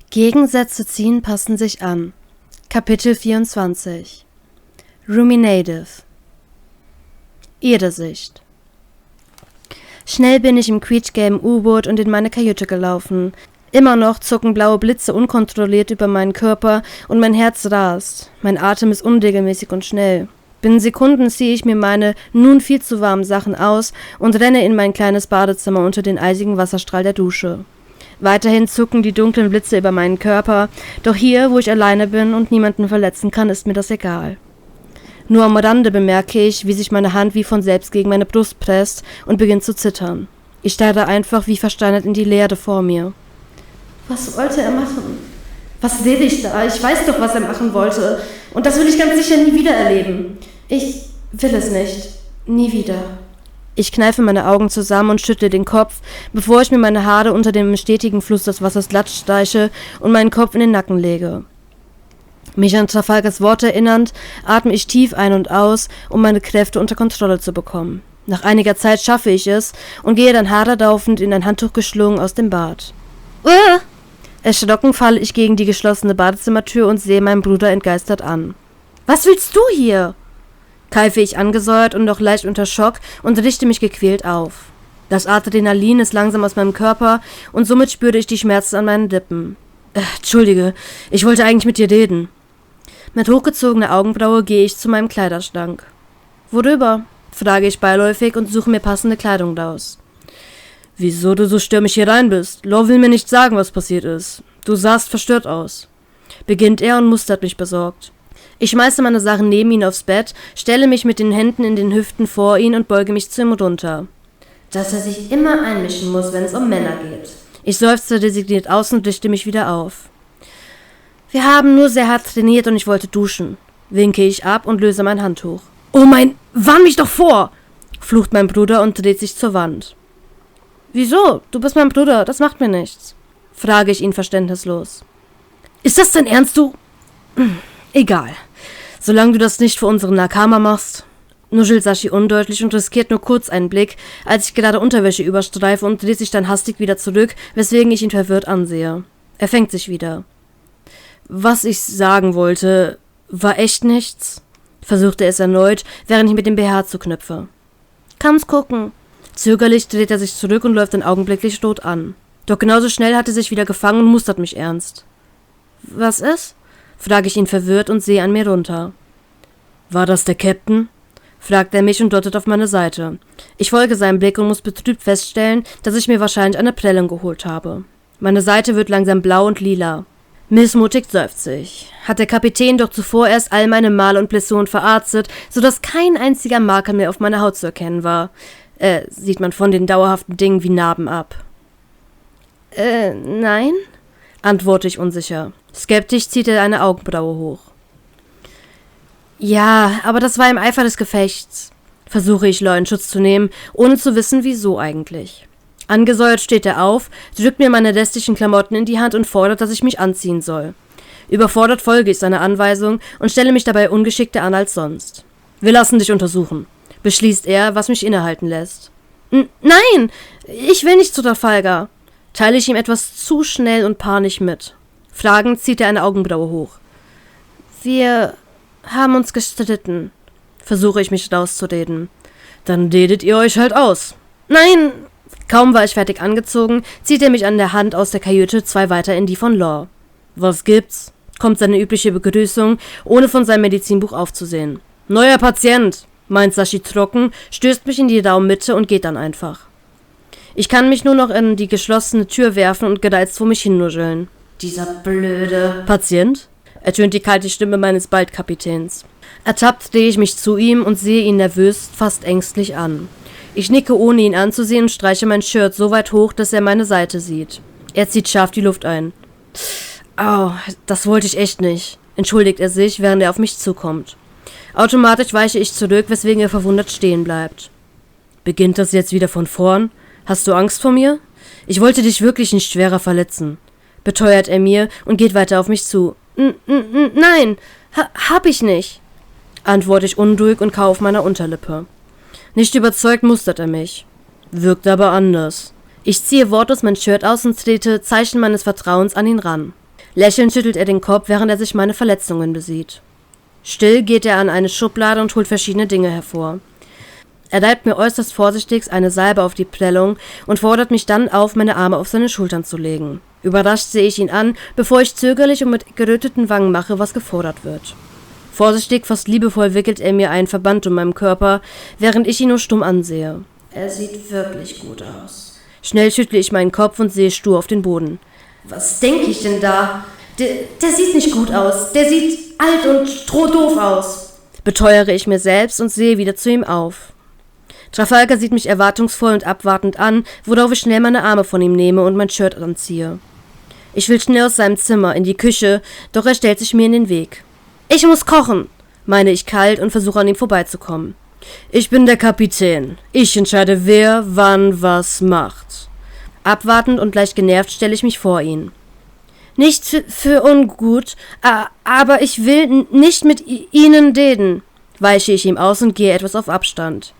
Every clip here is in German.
Gegensätze ziehen, passen sich an. Kapitel 24 Ruminative Irrsicht. Schnell bin ich im quietschgelben U-Boot und in meine Kajüte gelaufen. Immer noch zucken blaue Blitze unkontrolliert über meinen Körper und mein Herz rast. Mein Atem ist unregelmäßig und schnell. Binnen Sekunden ziehe ich mir meine nun viel zu warmen Sachen aus und renne in mein kleines Badezimmer unter den eisigen Wasserstrahl der Dusche. Weiterhin zucken die dunklen Blitze über meinen Körper, doch hier, wo ich alleine bin und niemanden verletzen kann, ist mir das egal. Nur am Rande bemerke ich, wie sich meine Hand wie von selbst gegen meine Brust presst und beginnt zu zittern. Ich starre einfach wie versteinert in die Leere vor mir. Was wollte er machen? Was rede ich da? Ich weiß doch, was er machen wollte. Und das will ich ganz sicher nie wieder erleben. Ich will es nicht. Nie wieder. Ich kneife meine Augen zusammen und schüttle den Kopf, bevor ich mir meine Haare unter dem stetigen Fluss des Wassers glatt streiche und meinen Kopf in den Nacken lege. Mich an Trafalgars Worte erinnernd, atme ich tief ein und aus, um meine Kräfte unter Kontrolle zu bekommen. Nach einiger Zeit schaffe ich es und gehe dann haderdaufend in ein Handtuch geschlungen aus dem Bad. Erschrocken falle ich gegen die geschlossene Badezimmertür und sehe meinen Bruder entgeistert an. »Was willst du hier?« keife ich angesäuert und noch leicht unter Schock und richte mich gequält auf. Das Adrenalin ist langsam aus meinem Körper und somit spüre ich die Schmerzen an meinen Lippen. Entschuldige, ich wollte eigentlich mit dir reden. Mit hochgezogener Augenbraue gehe ich zu meinem Kleiderschrank. »Worüber?« frage ich beiläufig und suche mir passende Kleidung raus. »Wieso du so stürmisch hier rein bist? Law will mir nicht sagen, was passiert ist. Du sahst verstört aus«, beginnt er und mustert mich besorgt. Ich schmeiße meine Sachen neben ihn aufs Bett, stelle mich mit den Händen in den Hüften vor ihn und beuge mich zu ihm runter. Dass er sich immer einmischen muss, wenn es um Männer geht. Ich seufze resigniert aus und richte mich wieder auf. Wir haben nur sehr hart trainiert und ich wollte duschen. Winke ich ab und löse mein Handtuch. Oh mein, warn mich doch vor! Flucht mein Bruder und dreht sich zur Wand. Wieso? Du bist mein Bruder, das macht mir nichts. Frage ich ihn verständnislos. Ist das dein Ernst, du? Egal. Solange du das nicht für unseren Nakama machst, nuschelt Sashi undeutlich und riskiert nur kurz einen Blick, als ich gerade Unterwäsche überstreife und dreht sich dann hastig wieder zurück, weswegen ich ihn verwirrt ansehe. Er fängt sich wieder. Was ich sagen wollte, war echt nichts, versuchte er es erneut, während ich mit dem BH zuknüpfe. Kannst gucken. Zögerlich dreht er sich zurück und läuft dann augenblicklich rot an. Doch genauso schnell hat er sich wieder gefangen und mustert mich ernst. Was ist? Frage ich ihn verwirrt und sehe an mir runter. War das der Captain? Fragt er mich und deutet auf meine Seite. Ich folge seinem Blick und muss betrübt feststellen, dass ich mir wahrscheinlich eine Prellung geholt habe. Meine Seite wird langsam blau und lila. Missmutig seufzt ich. Hat der Kapitän doch zuvor erst all meine Male und Blessuren verarztet, sodass kein einziger Marker mehr auf meiner Haut zu erkennen war. Sieht man von den dauerhaften Dingen wie Narben ab. Nein? Antworte ich unsicher. Skeptisch zieht er eine Augenbraue hoch. Ja, aber das war im Eifer des Gefechts. Versuche ich, Law in Schutz zu nehmen, ohne zu wissen, wieso eigentlich. Angesäuert steht er auf, drückt mir meine restlichen Klamotten in die Hand und fordert, dass ich mich anziehen soll. Überfordert folge ich seiner Anweisung und stelle mich dabei ungeschickter an als sonst. Wir lassen dich untersuchen, beschließt er, was mich innehalten lässt. Nein, ich will nicht zu Trafalgar, teile ich ihm etwas zu schnell und panisch mit. Fragend zieht er eine Augenbraue hoch. Wir haben uns gestritten, versuche ich mich rauszureden. Dann redet ihr euch halt aus. Nein! Kaum war ich fertig angezogen, zieht er mich an der Hand aus der Kajüte 2 weiter in die von Law. Was gibt's? Kommt seine übliche Begrüßung, ohne von seinem Medizinbuch aufzusehen. Neuer Patient, meint Sashi trocken, stößt mich in die Raummitte und geht dann einfach. Ich kann mich nur noch in die geschlossene Tür werfen und gereizt vor mich hinnuscheln. Dieser blöde Patient? Ertönt die kalte Stimme meines Baldkapitäns. Ertappt drehe ich mich zu ihm und sehe ihn nervös, fast ängstlich an. Ich nicke, ohne ihn anzusehen, und streiche mein Shirt so weit hoch, dass er meine Seite sieht. Er zieht scharf die Luft ein. Au, das wollte ich echt nicht, entschuldigt er sich, während er auf mich zukommt. Automatisch weiche ich zurück, weswegen er verwundert stehen bleibt. Beginnt das jetzt wieder von vorn? Hast du Angst vor mir? Ich wollte dich wirklich nicht schwerer verletzen, beteuert er mir und geht weiter auf mich zu. Nein, hab ich nicht, antworte ich unruhig und kaufe auf meiner Unterlippe. Nicht überzeugt mustert er mich. Wirkt aber anders. Ich ziehe wortlos mein Shirt aus und trete Zeichen meines Vertrauens an ihn ran. Lächelnd schüttelt er den Kopf, während er sich meine Verletzungen besieht. Still geht er an eine Schublade und holt verschiedene Dinge hervor. Er reibt mir äußerst vorsichtig eine Salbe auf die Prellung und fordert mich dann auf, meine Arme auf seine Schultern zu legen. Überrascht sehe ich ihn an, bevor ich zögerlich und mit geröteten Wangen mache, was gefordert wird. Vorsichtig, fast liebevoll wickelt er mir einen Verband um meinen Körper, während ich ihn nur stumm ansehe. Er sieht wirklich gut aus. Schnell schüttle ich meinen Kopf und sehe stur auf den Boden. Was denke ich denn da? Der sieht nicht gut aus. Der sieht alt und strohdoof aus. Beteuere ich mir selbst und sehe wieder zu ihm auf. Trafalgar sieht mich erwartungsvoll und abwartend an, worauf ich schnell meine Arme von ihm nehme und mein Shirt anziehe. Ich will schnell aus seinem Zimmer, in die Küche, doch er stellt sich mir in den Weg. Ich muss kochen, meine ich kalt und versuche an ihm vorbeizukommen. Ich bin der Kapitän. Ich entscheide, wer wann was macht. Abwartend und leicht genervt stelle ich mich vor ihn. Nicht für ungut, aber ich will nicht mit Ihnen reden, weiche ich ihm aus und gehe etwas auf Abstand.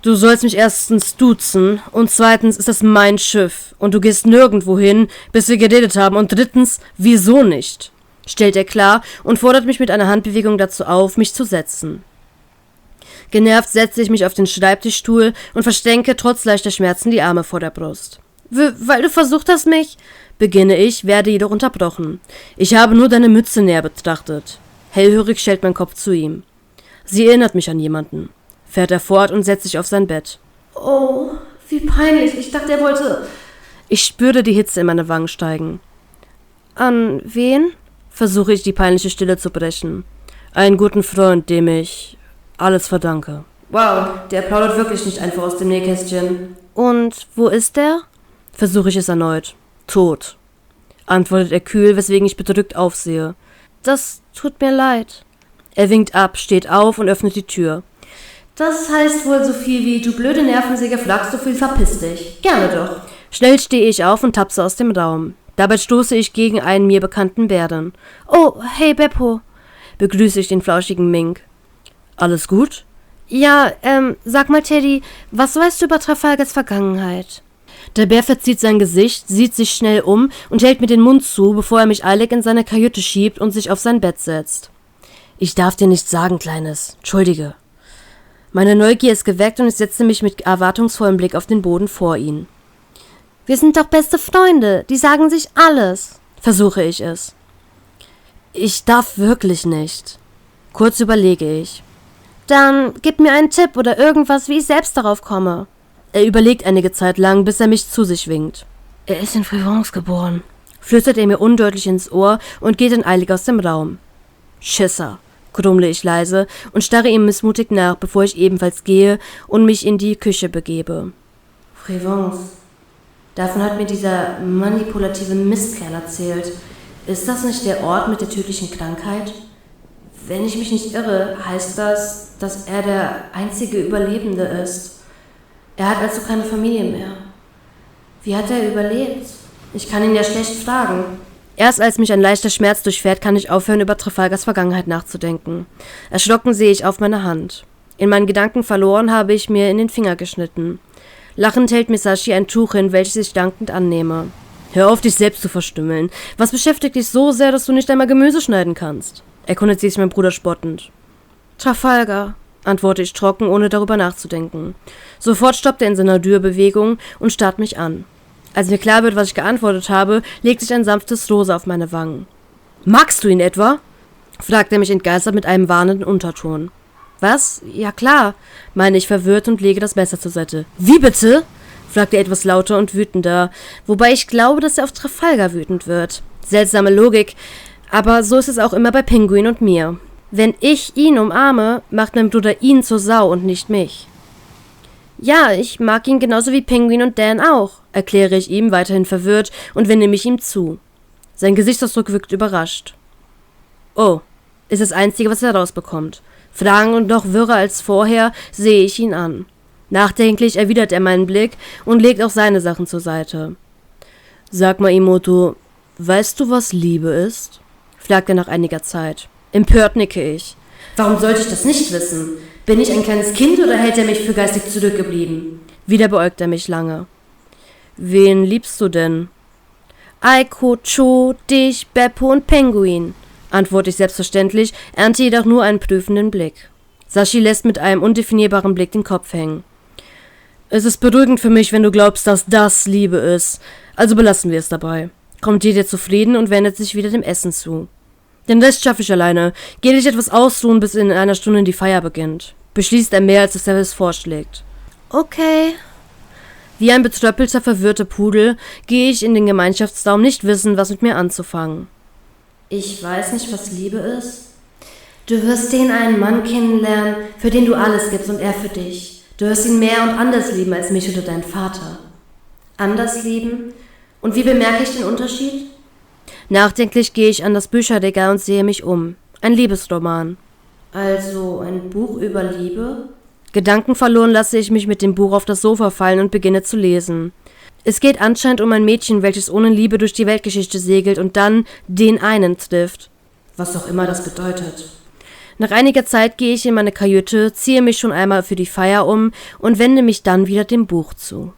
Du sollst mich erstens duzen und zweitens ist das mein Schiff und du gehst nirgendwo hin, bis wir geredet haben und drittens, wieso nicht? Stellt er klar und fordert mich mit einer Handbewegung dazu auf, mich zu setzen. Genervt setze ich mich auf den Schreibtischstuhl und versenke trotz leichter Schmerzen die Arme vor der Brust. Weil du versucht hast, mich, beginne ich, werde jedoch unterbrochen. Ich habe nur deine Mütze näher betrachtet. Hellhörig schellt mein Kopf zu ihm. Sie erinnert mich an jemanden. Fährt er fort und setzt sich auf sein Bett. Oh, wie peinlich. Ich dachte, er wollte... Ich spürte die Hitze in meine Wangen steigen. An wen? Versuche ich, die peinliche Stille zu brechen. Einen guten Freund, dem ich alles verdanke. Wow, der plaudert wirklich nicht einfach aus dem Nähkästchen. Und wo ist der? Versuche ich es erneut. Tot, antwortet er kühl, weswegen ich bedrückt aufsehe. Das tut mir leid. Er winkt ab, steht auf und öffnet die Tür. Das heißt wohl so viel wie, du blöde Nervensäge, flachst so viel, verpiss dich. Gerne doch. Schnell stehe ich auf und tapse aus dem Raum. Dabei stoße ich gegen einen mir bekannten Bären. Oh, hey Beppo, begrüße ich den flauschigen Mink. Alles gut? Ja, sag mal Teddy, was weißt du über Trafalgars Vergangenheit? Der Bär verzieht sein Gesicht, sieht sich schnell um und hält mir den Mund zu, bevor er mich eilig in seine Kajüte schiebt und sich auf sein Bett setzt. Ich darf dir nichts sagen, Kleines. Entschuldige. Meine Neugier ist geweckt und ich setze mich mit erwartungsvollem Blick auf den Boden vor ihn. Wir sind doch beste Freunde, die sagen sich alles, versuche ich es. Ich darf wirklich nicht. Kurz überlege ich. Dann gib mir einen Tipp oder irgendwas, wie ich selbst darauf komme. Er überlegt einige Zeit lang, bis er mich zu sich winkt. Er ist in Frivence geboren, flüstert er mir undeutlich ins Ohr und geht dann eilig aus dem Raum. Schisser, grummle ich leise und starre ihm missmutig nach, bevor ich ebenfalls gehe und mich in die Küche begebe. Frivence. Davon hat mir dieser manipulative Mistkerl erzählt. Ist das nicht der Ort mit der tödlichen Krankheit? Wenn ich mich nicht irre, heißt das, dass er der einzige Überlebende ist. Er hat also keine Familie mehr. Wie hat er überlebt? Ich kann ihn ja schlecht fragen. Erst als mich ein leichter Schmerz durchfährt, kann ich aufhören, über Trafalgars Vergangenheit nachzudenken. Erschrocken sehe ich auf meine Hand. In meinen Gedanken verloren habe ich mir in den Finger geschnitten. Lachend hält Misashi ein Tuch hin, welches ich dankend annehme. Hör auf, dich selbst zu verstümmeln. Was beschäftigt dich so sehr, dass du nicht einmal Gemüse schneiden kannst? Erkundet sich mein Bruder spottend. Trafalgar, antworte ich trocken, ohne darüber nachzudenken. Sofort stoppt er in seiner Dürrbewegung und starrt mich an. Als mir klar wird, was ich geantwortet habe, legt sich ein sanftes Rosa auf meine Wangen. Magst du ihn etwa? Fragt er mich entgeistert mit einem warnenden Unterton. Was? Ja klar, meine ich verwirrt und lege das Messer zur Seite. Wie bitte? Fragt er etwas lauter und wütender, wobei ich glaube, dass er auf Trafalgar wütend wird. Seltsame Logik, aber so ist es auch immer bei Pinguin und mir. Wenn ich ihn umarme, macht mein Bruder ihn zur Sau und nicht mich. Ja, ich mag ihn genauso wie Pinguin und Dan auch, erkläre ich ihm, weiterhin verwirrt, und wende mich ihm zu. Sein Gesichtsausdruck wirkt überrascht. Oh, ist das Einzige, was er rausbekommt. Fragend und noch wirrer als vorher sehe ich ihn an. Nachdenklich erwidert er meinen Blick und legt auch seine Sachen zur Seite. Sag mal, Imoto, weißt du, was Liebe ist? Fragt er nach einiger Zeit. Empört nicke ich. Warum sollte ich das nicht wissen? Bin ich ein kleines Kind oder hält er mich für geistig zurückgeblieben? Wieder beäugt er mich lange. Wen liebst du denn? Aiko, Cho, dich, Beppo und Penguin, antworte ich selbstverständlich, ernte jedoch nur einen prüfenden Blick. Sashi lässt mit einem undefinierbaren Blick den Kopf hängen. Es ist beruhigend für mich, wenn du glaubst, dass das Liebe ist. Also belassen wir es dabei. Kommentiert er zufrieden und wendet sich wieder dem Essen zu. Den Rest schaffe ich alleine. Geh dich etwas ausruhen, bis in einer Stunde die Feier beginnt. Beschließt er mehr, als dass er es vorschlägt. Okay. Wie ein betröppelter, verwirrter Pudel gehe ich in den Gemeinschaftsraum, nicht wissen, was mit mir anzufangen. Ich weiß nicht, was Liebe ist. Du wirst den einen Mann kennenlernen, für den du alles gibst und er für dich. Du wirst ihn mehr und anders lieben als mich oder deinen Vater. Anders lieben? Und wie bemerke ich den Unterschied? Nachdenklich gehe ich an das Bücherregal und sehe mich um. Ein Liebesroman. Also ein Buch über Liebe? Gedankenverloren lasse ich mich mit dem Buch auf das Sofa fallen und beginne zu lesen. Es geht anscheinend um ein Mädchen, welches ohne Liebe durch die Weltgeschichte segelt und dann den einen trifft. Was auch immer das bedeutet. Nach einiger Zeit gehe ich in meine Kajüte, ziehe mich schon einmal für die Feier um und wende mich dann wieder dem Buch zu.